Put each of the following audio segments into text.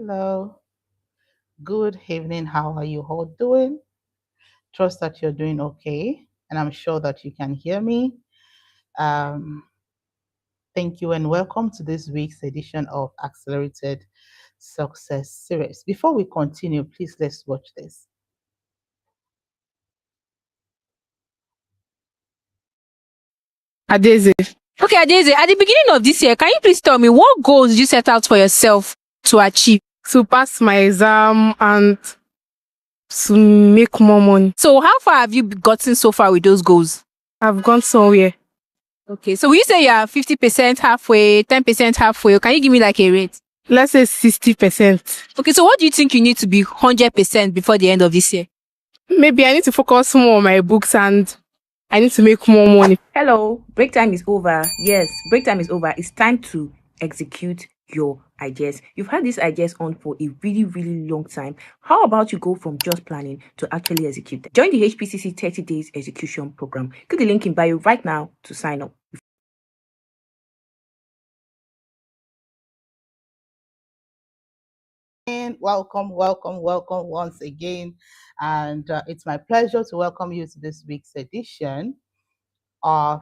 Hello, good evening. How are you all doing? Trust that you're doing okay, and I'm sure that you can hear me. Um, Thank you and welcome to this week's edition of Accelerated Success Series. Before we continue, please let's watch this. Adeze. Okay, Adeze, at the beginning of this year, can you please tell me what goals did you set out for yourself to achieve? To pass my exam and to make more money. So, how far have you gotten so far with those goals? I've gone somewhere. Okay, so will you say you are 50% halfway, 10% halfway, or can you give me like a rate? Let's say 60%. Okay, so what do you think you need to be 100% before the end of this year? Maybe I need to focus more on my books and I need to make more money. Hello, break time is over. Yes, break time is over. It's time to execute your ideas. You've had these ideas on for a really long time. How about you go from just planning to actually execute them? Join the HPCC 30 days execution program. Click the link in bio right now to sign up. And welcome once again. And it's my pleasure to welcome you to this week's edition of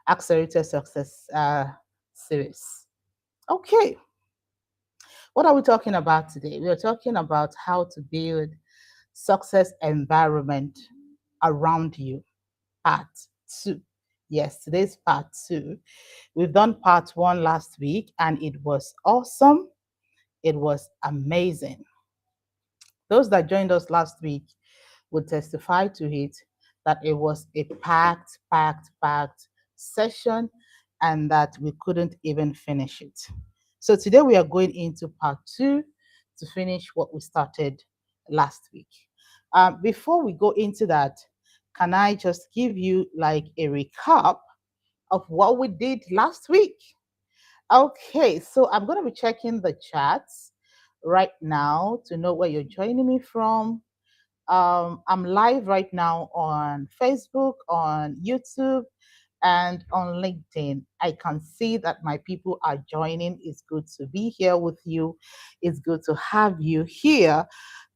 Accelerated Success Series. Okay. What are we talking about today? We are talking about how to build success environment around you. Part 2. Yes, today's part 2. We've done part 1 last week and it was awesome. It was amazing. Those that joined us last week would testify to it that it was a packed session and that we couldn't even finish it. So today we are going into part 2 to finish what we started last week. Before we go into that, can I just give you like a recap of what we did last week? Okay, so I'm going to be checking the chats right now to know where you're joining me from. I'm live right now on Facebook, on YouTube, and on LinkedIn. I can see that my people are joining. It's good to be here with you. It's good to have you here.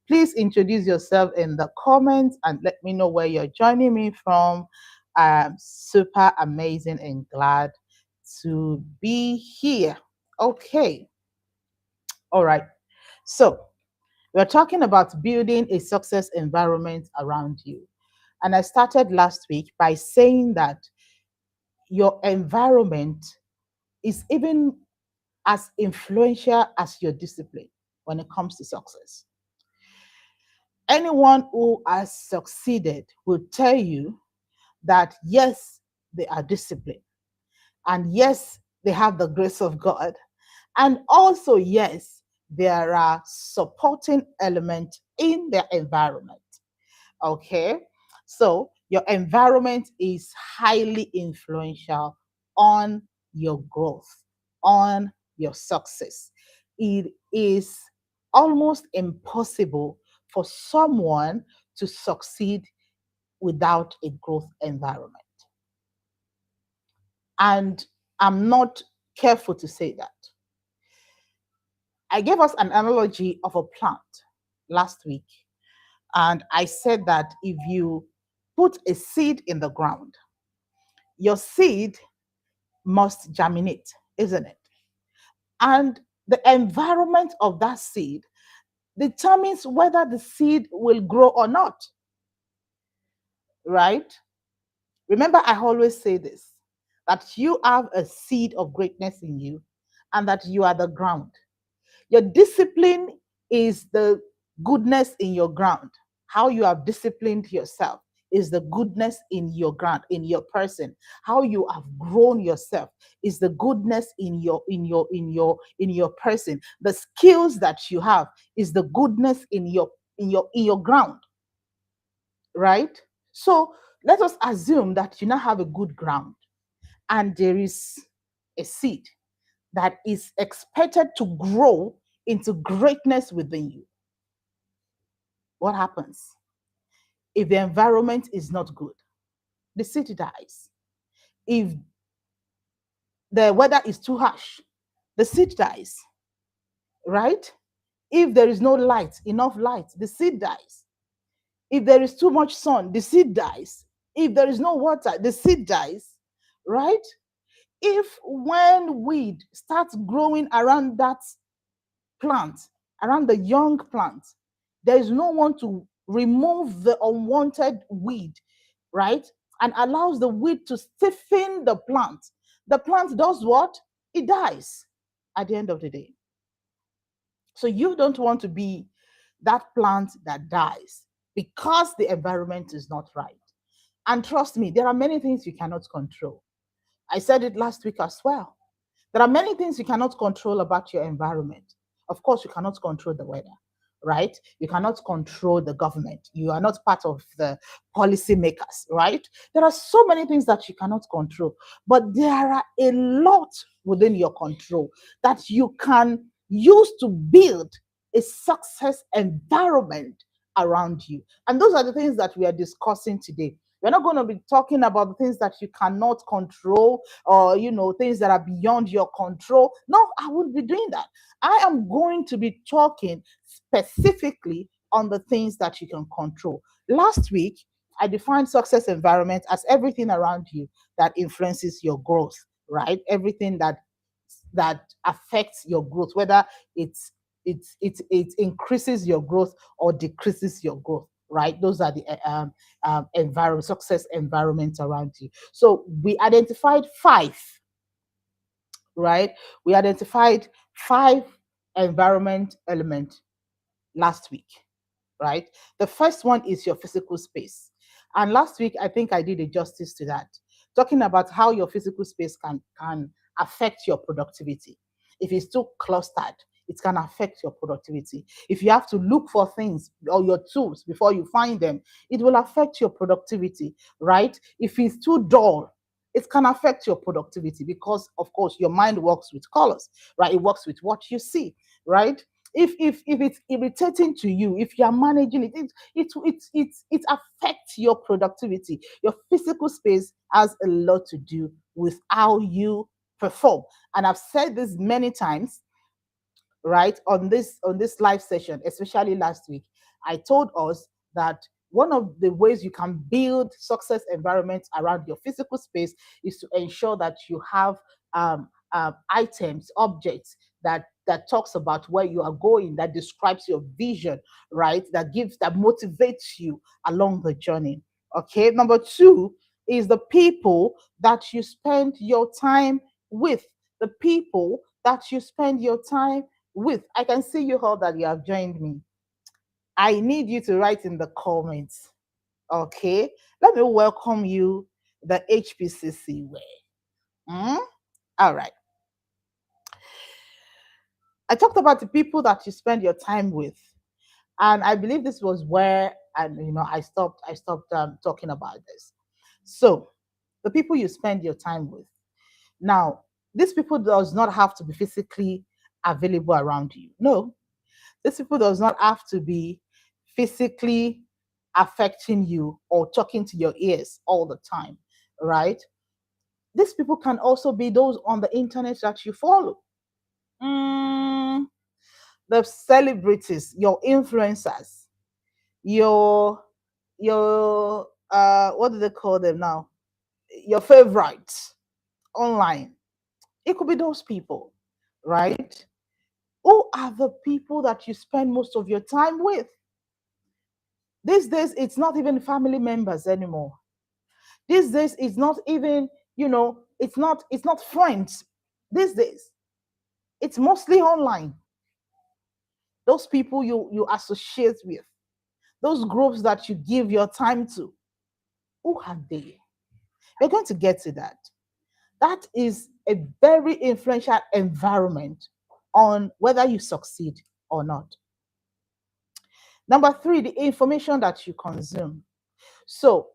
Please introduce yourself in the comments and let me know where you're joining me from. I'm super amazing and glad to be here. Okay. All right. So we're talking about building a success environment around you. And I started last week by saying that your environment is even as influential as your discipline when it comes to success. Anyone who has succeeded will tell you that yes, they are disciplined. And yes, they have the grace of God. And also, yes, there are supporting elements in their environment. Okay. So your environment is highly influential on your growth, on your success. It is almost impossible for someone to succeed without a growth environment. And I'm not careful to say that. I gave us an analogy of a plant last week. And I said that if you put a seed in the ground, your seed must germinate, isn't it? And the environment of that seed determines whether the seed will grow or not, right? Remember, I always say this, that you have a seed of greatness in you and that you are the ground. Your discipline is the goodness in your ground. How you have disciplined yourself is the goodness in your ground, in your person. How you have grown yourself is the goodness in your person. The skills that you have is the goodness in your ground, right? So let us assume that you now have a good ground and there is a seed that is expected to grow into greatness within you. What happens? If the environment is not good, the seed dies. If the weather is too harsh, the seed dies. right? If there is no light, enough light, the seed dies. If there is too much sun, the seed dies. If there is no water, the seed dies, right? If when weed starts growing around that plant, around the young plant, there is no one to remove the unwanted weed, right? And allows the weed to stiffen the plant does what? It dies at the end of the day. So you don't want to be that plant that dies because the environment is not right. And trust me, there are many things you cannot control. I said it last week as well. There are many things you cannot control about your environment. Of course, you cannot control the weather, right? You cannot control the government. You are not part of the policy makers, right? There are so many things that you cannot control, but there are a lot within your control that you can use to build a success environment around you. And those are the things that we are discussing today. We're not going to be talking about the things that you cannot control or things that are beyond your control. No, I wouldn't be doing that. I am going to be talking specifically on the things that you can control. Last week I defined success environment as everything around you that influences your growth, right? Everything that affects your growth, whether it increases your growth or decreases your growth, right? Those are the environment success environments around you. So we identified five, right? We identified five environment element last week, right? The first one is your physical space. And last week, I think I did a justice to that, talking about how your physical space can affect your productivity. If it's too clustered, it can affect your productivity. If you have to look for things or your tools before you find them, it will affect your productivity, right? If it's too dull, it can affect your productivity because, of course, your mind works with colors, right? It works with what you see, right? If it's irritating to you, if you are managing it affects your productivity. Your physical space has a lot to do with how you perform. And I've said this many times, right, on this live session, especially last week. I told us that one of the ways you can build success environments around your physical space is to ensure that you have items, objects that talks about where you are going, that describes your vision, right? That motivates you along the journey. Okay. Number two is the people that you spend your time with. The people that you spend your time with. I can see you all that you have joined me. I need you to write in the comments. Okay. Let me welcome you the HPCC way. Hmm? All right. I talked about the people that you spend your time with, and I believe this was where, and I stopped talking about this. So the people you spend your time with. Now, these people does not have to be physically available around you. No, these people does not have to be physically affecting you or talking to your ears all the time, right? These people can also be those on the internet that you follow. Mm, the celebrities, your influencers, your what do they call them now? Your favorites online. It could be those people, right? Who are the people that you spend most of your time with? These days, it's not even family members anymore. These days, it's not even, it's not friends. These days, it's mostly online. Those people you associate with, those groups that you give your time to, who are they? We're going to get to that. That is a very influential environment on whether you succeed or not. Number three, the information that you consume. So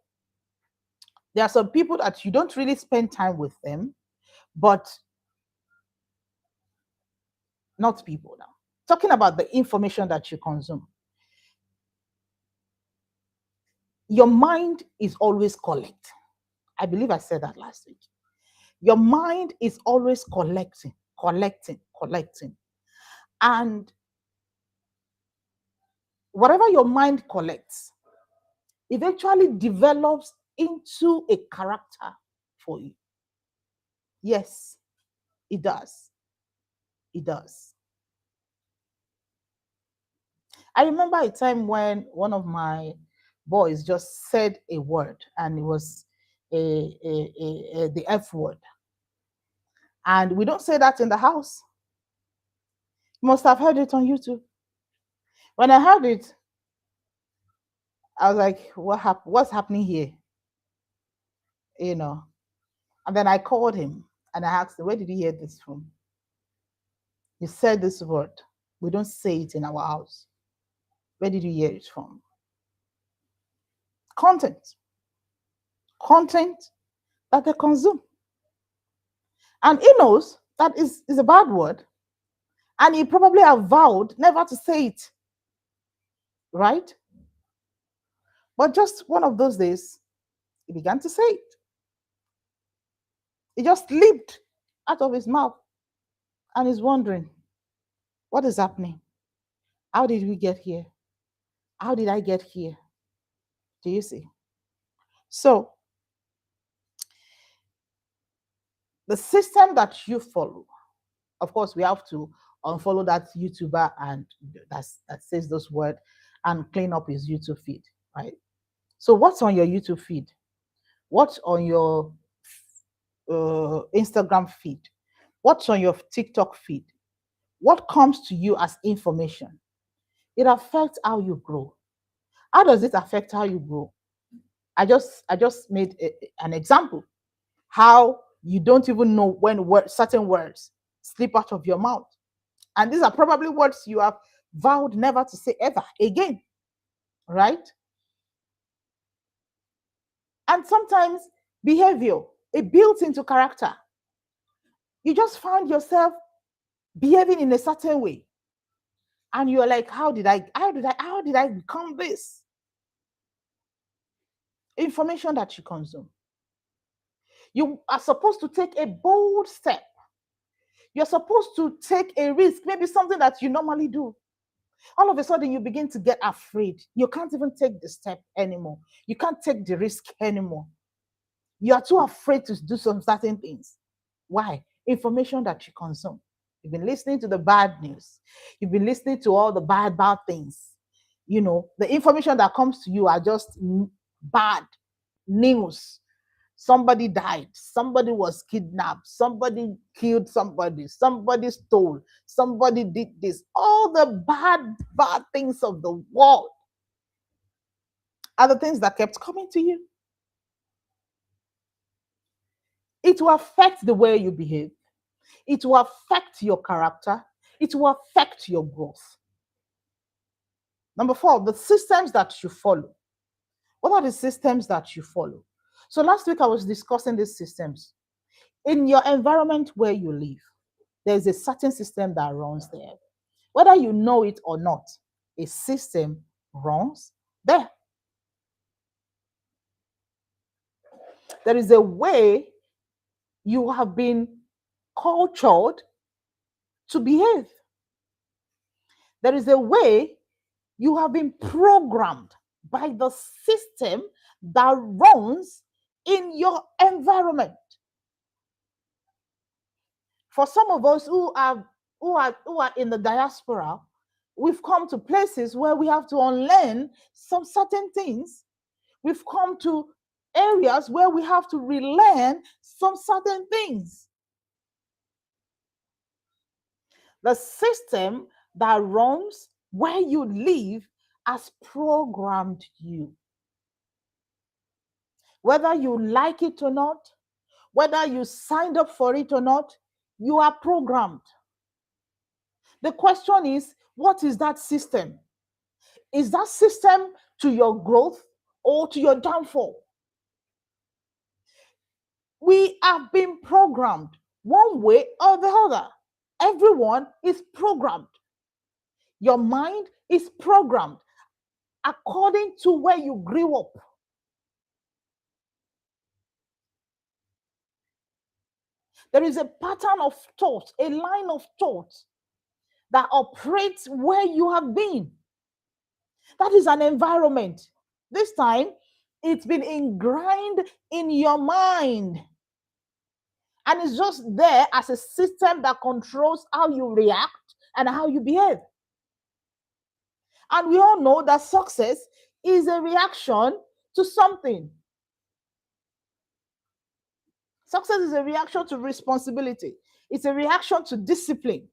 there are some people that you don't really spend time with them, but not people now. Talking about the information that you consume. Your mind is always collecting. I believe I said that last week. Your mind is always collecting, collecting, collecting. And whatever your mind collects eventually develops into a character for you. Yes, it does. It does. I remember a time when one of my boys just said a word, and it was the F word. And we don't say that in the house. You must have heard it on YouTube. When I heard it, I was like, what's happening here? You know. And then I called him and I asked him, where did you hear this from? He said this word. We don't say it in our house. Where did you hear it from? Content. Content that they consume. And he knows that is a bad word. And he probably have vowed never to say it. Right? But just one of those days, he began to say it. It just leaped out of his mouth. And he's wondering, what is happening? How did we get here? How did I get here? Do you see? So, the system that you follow, of course, we have to unfollow that YouTuber and that says those words and clean up his YouTube feed, right? So, what's on your YouTube feed? What's on your Instagram feed? What's on your TikTok feed? What comes to you as information? It affects how you grow. How does it affect how you grow? I just made an example. How you don't even know when certain words slip out of your mouth. And these are probably words you have vowed never to say ever again, right? And sometimes behavior, it builds into character. You just find yourself behaving in a certain way. And you're like, how did I become this? Information that you consume. You are supposed to take a bold step. You're supposed to take a risk, maybe something that you normally do. All of a sudden, you begin to get afraid. You can't even take the step anymore. You can't take the risk anymore. You are too afraid to do some certain things. Why? Information that you consume. You've been listening to the bad news. You've been listening to all the bad things. You know, the information that comes to you are just bad news. Somebody died, somebody was kidnapped, somebody killed somebody stole, somebody did this. All the bad things of the world are the things that kept coming to you. It will affect the way you behave. It will affect your character. It will affect your growth. Number 4, the systems that you follow. What are the systems that you follow? So last week I was discussing these systems. In your environment where you live, there's a certain system that runs there. Whether you know it or not, a system runs there. There is a way you have been cultured to behave. There is a way you have been programmed by the system that runs in your environment. For some of us who are in the diaspora, we've come to places where we have to unlearn some certain things. We've come to areas where we have to relearn some certain things. The system that runs where you live has programmed you. Whether you like it or not, whether you signed up for it or not, you are programmed. The question is, what is that system? Is that system to your growth or to your downfall? We have been programmed one way or the other. Everyone is programmed. Your mind is programmed according to where you grew up. There is a pattern of thought, a line of thought that operates where you have been. That is an environment. This time, it's been ingrained in your mind. And it's just there as a system that controls how you react and how you behave. And we all know that success is a reaction to something. Success is a reaction to responsibility, it's a reaction to discipline.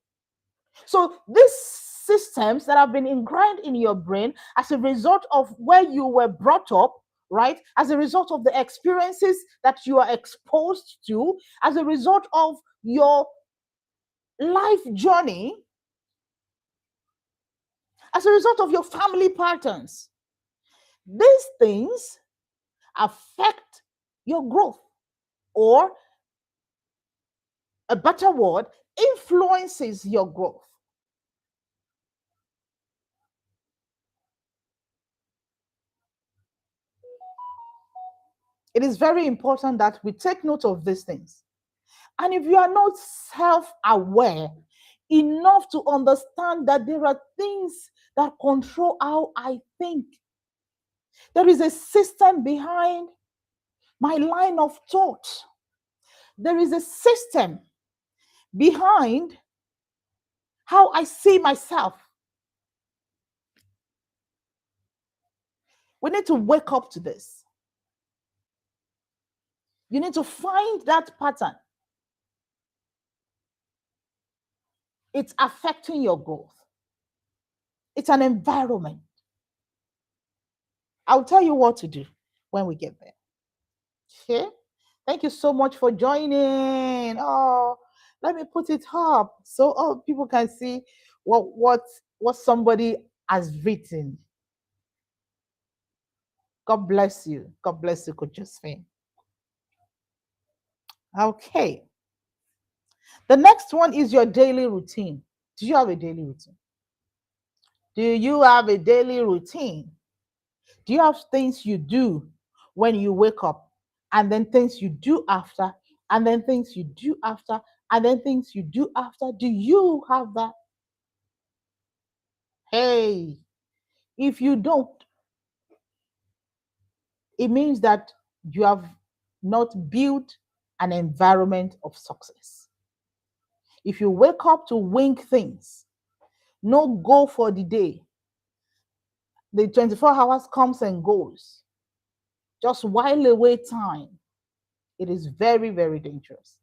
So these systems that have been ingrained in your brain as a result of where you were brought up, right? As a result of the experiences that you are exposed to, as a result of your life journey, as a result of your family patterns, these things affect your growth, or a better word, influences your growth. It is very important that we take note of these things. And if you are not self aware enough to understand that there are things that control how I think, there is a system behind my line of thought, there is a system behind how I see myself. We need to wake up to this. You need to find that pattern. It's affecting your growth. It's an environment. I'll tell you what to do when we get there. Okay? Thank you so much for joining. Oh, let me put it up so people can see what somebody has written. God bless you. God bless you, Coach Josephine. Okay. The next one is your daily routine. Do you have a daily routine? Do you have a daily routine? Do you have things you do when you wake up, and then things you do after, and then things you do after, and then things you do after? Do you have that? Hey, if you don't, it means that you have not built an environment of success. If you wake up to wing things, no go for the day, the 24 hours comes and goes, just while away time, it is very, very dangerous.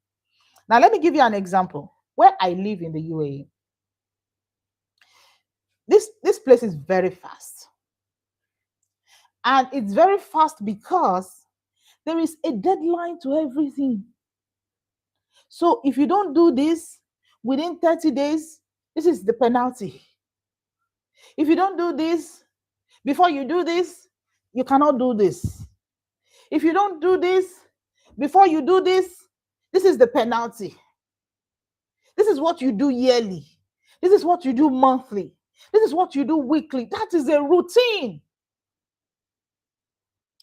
Now, let me give you an example. Where I live in the UAE, this place is very fast. And it's very fast because there is a deadline to everything. So if you don't do this within 30 days, this is the penalty. If you don't do this, before you do this, you cannot do this. If you don't do this, before you do this, this is the penalty. This is what you do yearly. This is what you do monthly. This is what you do weekly. That is a routine.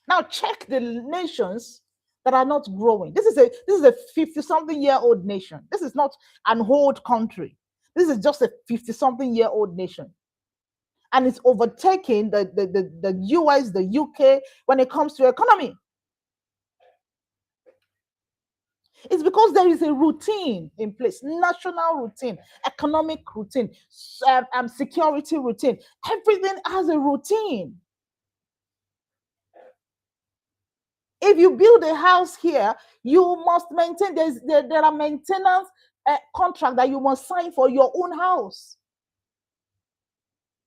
Now check the nations that are not growing. This is a 50-something-year-old nation. This is not an old country. This is just a 50-something-year-old nation. And it's overtaking the US, the UK when it comes to economy. It's because there is a routine in place, national routine, economic routine, security routine. Everything has a routine. If you build a house here, you must maintain, there are maintenance contracts that you must sign for your own house.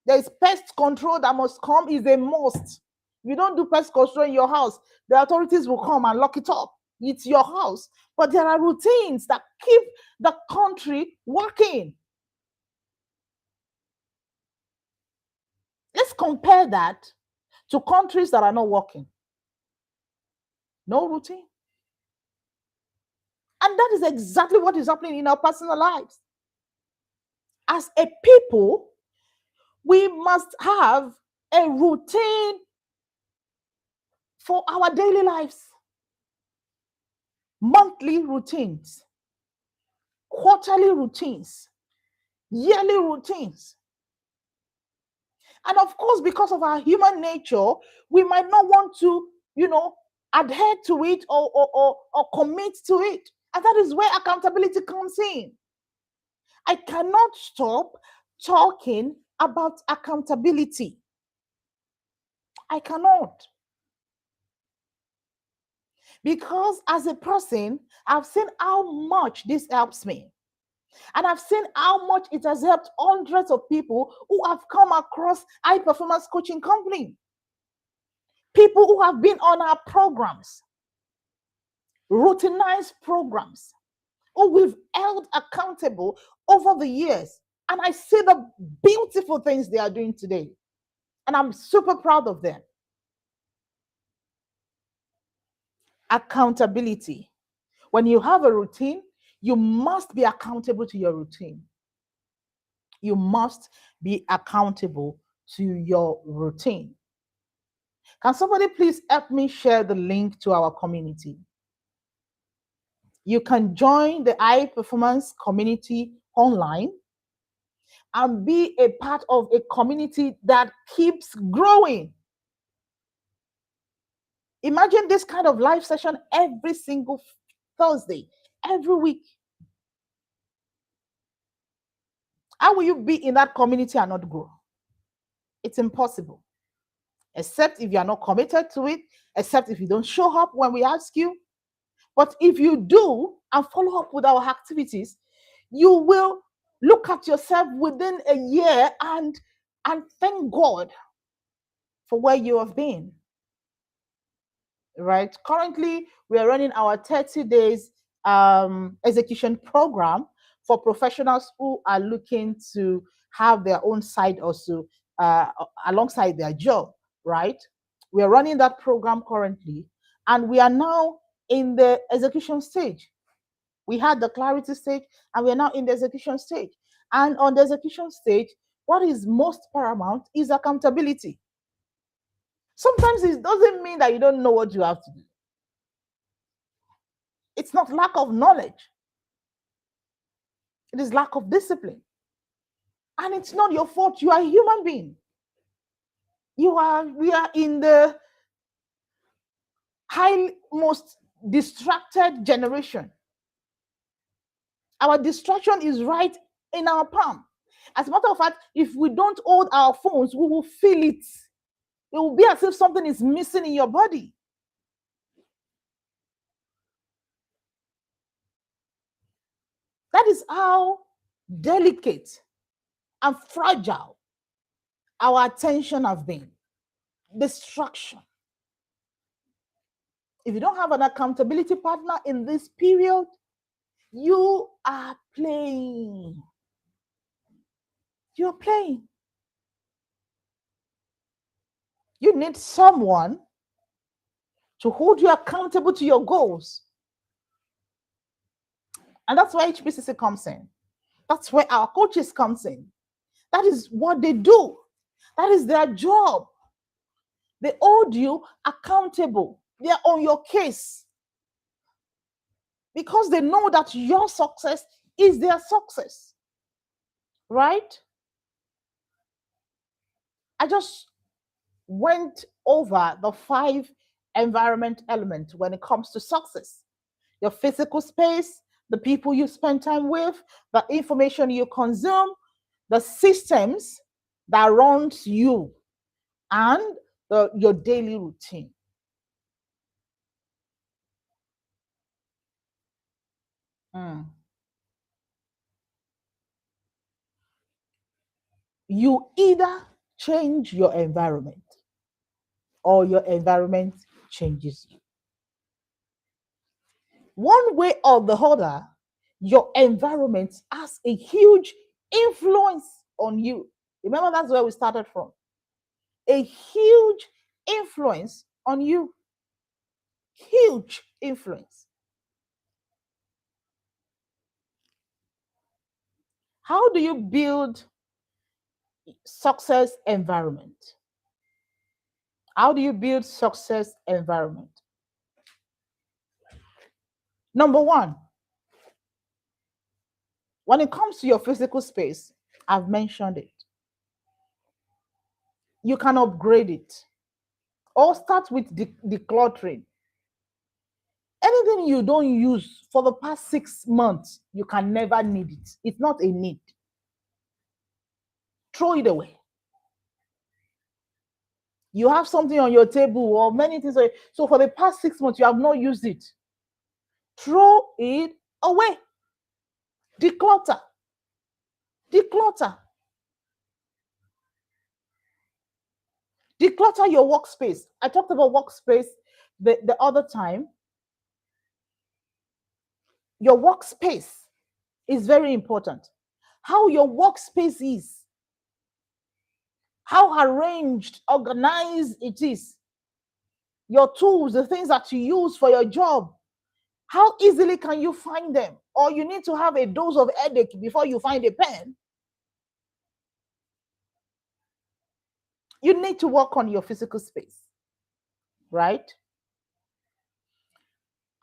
There is pest control that must come, is a must. If you don't do pest control in your house, the authorities will come and lock it up. It's your house. But there are routines that keep the country working. Let's compare that to countries that are not working. No routine. And that is exactly what is happening in our personal lives. As a people, we must have a routine for our daily lives. Monthly routines, quarterly routines, yearly routines. And of course, because of our human nature, we might not want to, adhere to it or commit to it. And that is where accountability comes in. I cannot stop talking about accountability. I cannot. Because as a person, I've seen how much this helps me. And I've seen how much it has helped hundreds of people who have come across high performance coaching company. People who have been on our programs, routinized programs, who we've held accountable over the years. And I see the beautiful things they are doing today. And I'm super proud of them. Accountability. When you have a routine, you must be accountable to your routine. You must be accountable to your routine. Can somebody please help me share the link to our community? You can join the high performance community online and be a part of a community that keeps growing. Imagine this kind of live session every single Thursday, every week. How will you be in that community and not grow? It's impossible. Except if you are not committed to it, except if you don't show up when we ask you. But if you do and follow up with our activities, you will look at yourself within a year and thank God for where you have been. Right? Currently, we are running our 30 days execution program for professionals who are looking to have their own side also alongside their job, right? We are running that program currently, and we are now in the execution stage. We had the clarity stage, and we are now in the execution stage. And on the execution stage, what is most paramount is accountability. Sometimes it doesn't mean that you don't know what you have to do. It's not lack of knowledge. It is lack of discipline. And it's not your fault. You are a human being. We are in the most distracted generation. Our distraction is right in our palm. As a matter of fact, if we don't hold our phones, we will feel it. It will be as if something is missing in your body. That is how delicate and fragile our attention have been. Distraction. If you don't have an accountability partner in this period, you are playing. You're playing. You need someone to hold you accountable to your goals. And that's where HPCC comes in. That's where our coaches comes in. That is what they do. That is their job. They hold you accountable. They're on your case. Because they know that your success is their success. Right? I just went over the 5 environment elements when it comes to success. Your physical space, the people you spend time with, the information you consume, the systems that runs you, and your daily routine. You either change your environment or your environment changes you. One way or the other, your environment has a huge influence on you. Remember, that's where we started from. A huge influence on you. Huge influence. How do you build success environment? How do you build success environment? Number one, when it comes to your physical space, I've mentioned it. You can upgrade it or start with decluttering. Anything you don't use for the past 6 months, you can never need it. It's not a need. Throw it away. You have something on your table or many things. So for the past 6 months, you have not used it. Throw it away. Declutter. Declutter. Declutter your workspace. I talked about workspace the other time. Your workspace is very important. How your workspace is, how arranged, organized it is. Your tools, the things that you use for your job, how easily can you find them? Or you need to have a dose of headache before you find a pen. You need to work on your physical space, right?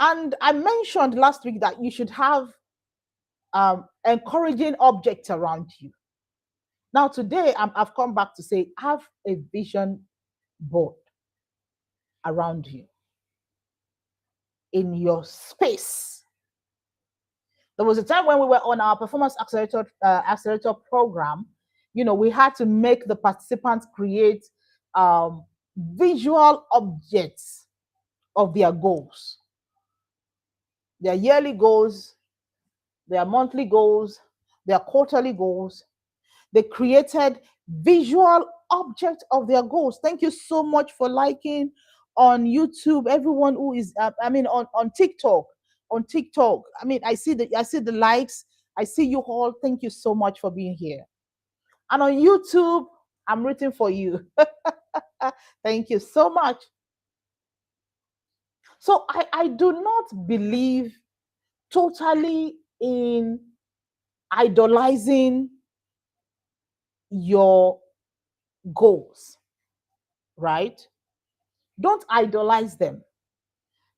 And I mentioned last week that you should have encouraging objects around you. Now, today, I've come back to say, have a vision board around you in your space. There was a time when we were on our performance accelerator program. We had to make the participants create visual objects of their goals, their yearly goals, their monthly goals, their quarterly goals. They created visual objects of their goals. Thank you so much for liking on YouTube. Everyone who is, on TikTok. On TikTok, I see the likes. I see you all. Thank you so much for being here. And on YouTube, I'm rooting for you. Thank you so much. So I do not believe totally in idolizing your goals, right? Don't idolize them.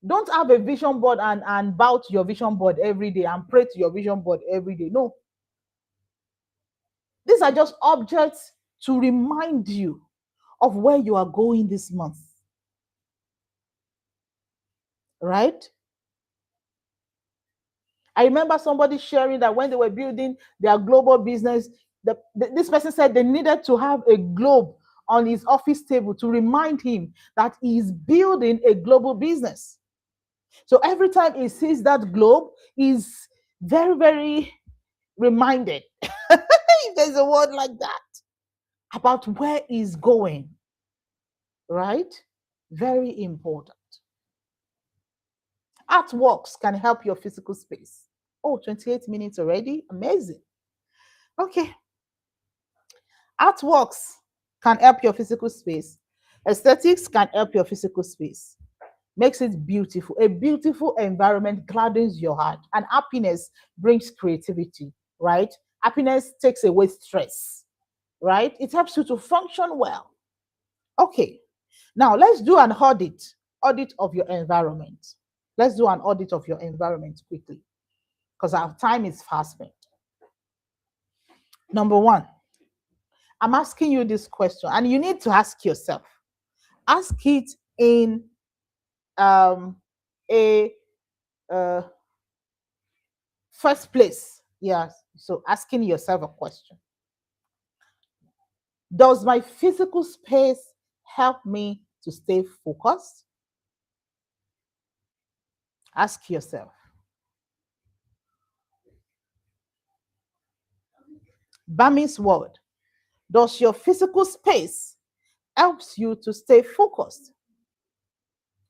Don't have a vision board and bow to your vision board every day and pray to your vision board every day. No. These are just objects to remind you of where you are going this month, right? I remember somebody sharing that when they were building their global business, this person said they needed to have a globe on his office table to remind him that he is building a global business. So every time he sees that globe, he's very, very reminded, if there's a word like that, about where he's going, right? Very important. Artworks can help your physical space. Oh, 28 minutes already. Amazing. Okay. Artworks can help your physical space. Aesthetics can help your physical space. Makes it beautiful. A beautiful environment gladdens your heart, and happiness brings creativity, right? Happiness takes away stress, right? It helps you to function well. Okay. Now let's do an audit of your environment. Let's do an audit of your environment quickly because our time is fast spent. Number one, I'm asking you this question, and you need to ask yourself. Ask it in a first place. Yes. So asking yourself a question. Does my physical space help me to stay focused? Ask yourself. Bami's word. Does your physical space helps you to stay focused?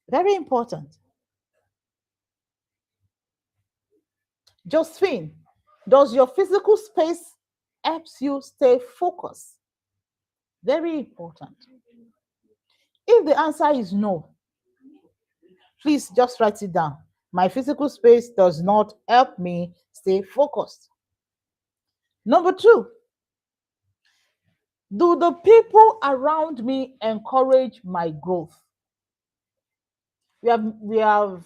Very important. Josephine, does your physical space helps you stay focused? Very important. If the answer is no, please just write it down. My physical space does not help me stay focused. Number two, do the people around me encourage my growth? We have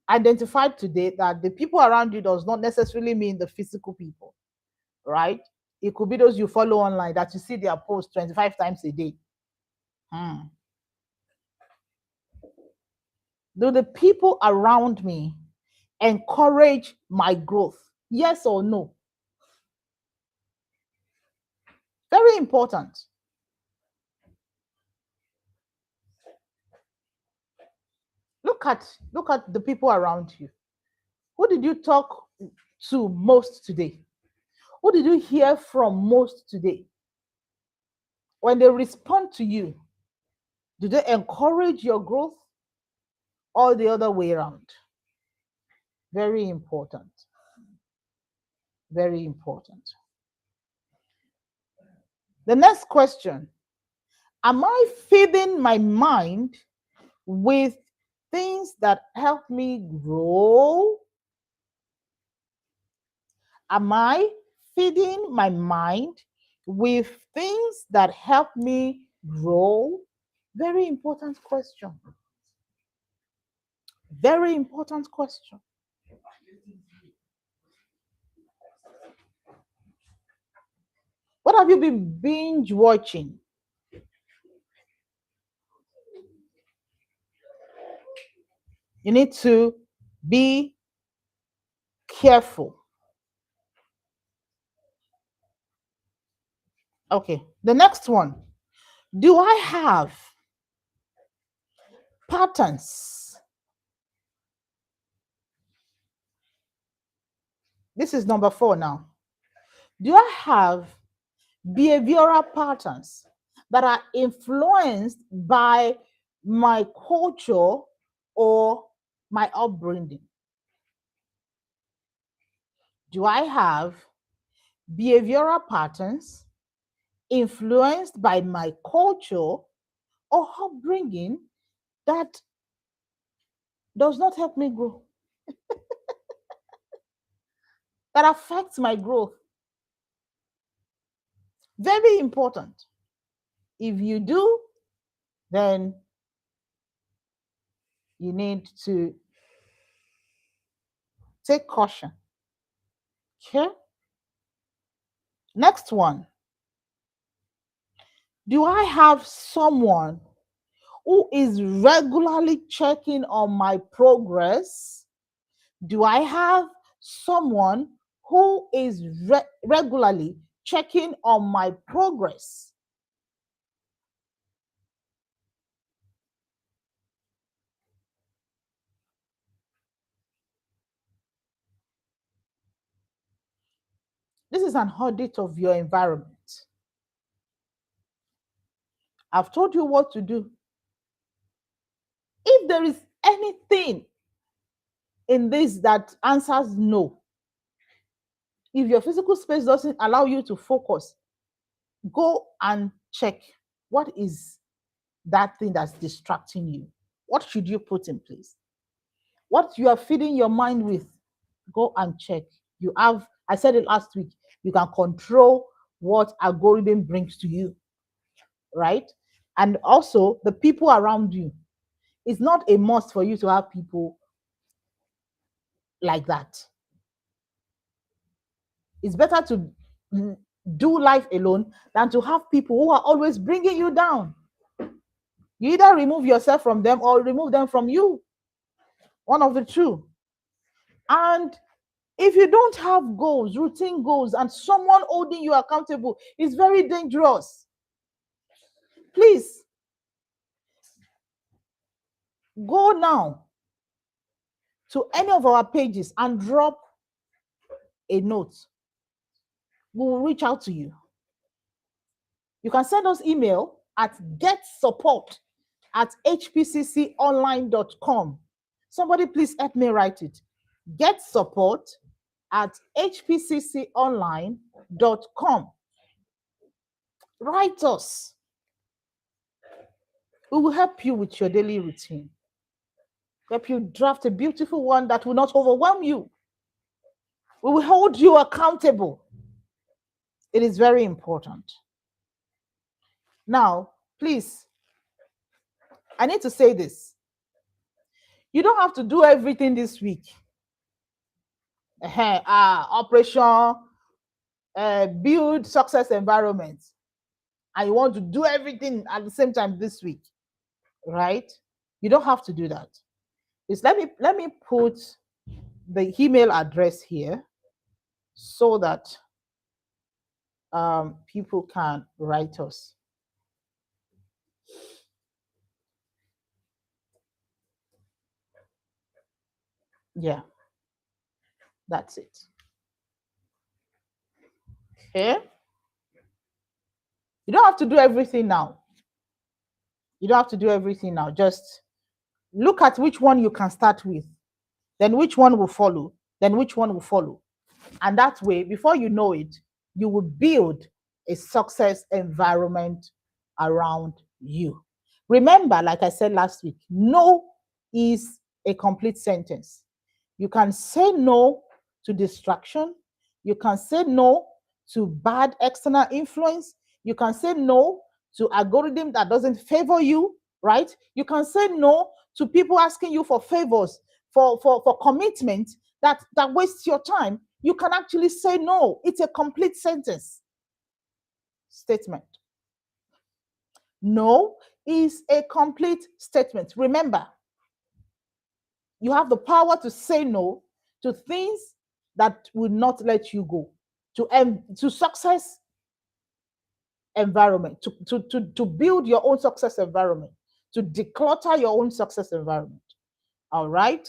identified today that the people around you does not necessarily mean the physical people. right? It could be those you follow online that you see their post 25 times a day. Do the people around me encourage my growth? Yes or no? Very important. Look at the people around you. Who did you talk to most today? Who did you hear from most today? When they respond to you, do they encourage your growth or the other way around? Very important. Very important. The next question: am I feeding my mind with things that help me grow? Am I feeding my mind with things that help me grow? Very important question. Very important question. What have you been binge watching? You need to be careful. Okay, the next one. Do I have patterns? This is number 4 now. Do I have behavioral patterns that are influenced by my culture or my upbringing? Do I have behavioral patterns influenced by my culture or upbringing that does not help me grow? That affects my growth? Very important. If you do, then you need to take caution. Okay? Next one. Do I have someone who is regularly checking on my progress? Do I have someone who is regularly checking on my progress? This is an audit of your environment. I've told you what to do. If there is anything in this that answers no, if your physical space doesn't allow you to focus, go and check what is that thing that's distracting you. What should you put in place? What you are feeding your mind with, go and check. You have, I said it last week, you can control what algorithm brings to you, right? And also the people around you. It's not a must for you to have people like that. It's better to do life alone than to have people who are always bringing you down. You either remove yourself from them or remove them from you. One of the two. And if you don't have goals, routine goals, and someone holding you accountable, it's very dangerous. Please go now to any of our pages and drop a note. We will reach out to you. You can send us email at getsupport@hpcconline.com. Somebody please help me write it. getsupport@hpcconline.com. Write us. We will help you with your daily routine. Help you draft a beautiful one that will not overwhelm you. We will hold you accountable. It is very important. Now, please, I need to say this. You don't have to do everything this week. Operation build success environment, and you want to do everything at the same time this week, right? You don't have to do that. Let me put the email address here so that people can write us. Yeah, that's it. Okay. You don't have to do everything now. You don't have to do everything now. Just look at which one you can start with, then which one will follow, then which one will follow. And that way, before you know it, you will build a success environment around you. Remember, like I said last week, no is a complete sentence. You can say no to distraction. You can say no to bad external influence. You can say no to algorithm that doesn't favor you, right? You can say no to people asking you for favors, for commitment that wastes your time. You can actually say no. It's a complete sentence statement. No is a complete statement. Remember, you have the power to say no to things that will not let you go, to success environment, to build your own success environment, to declutter your own success environment. All right.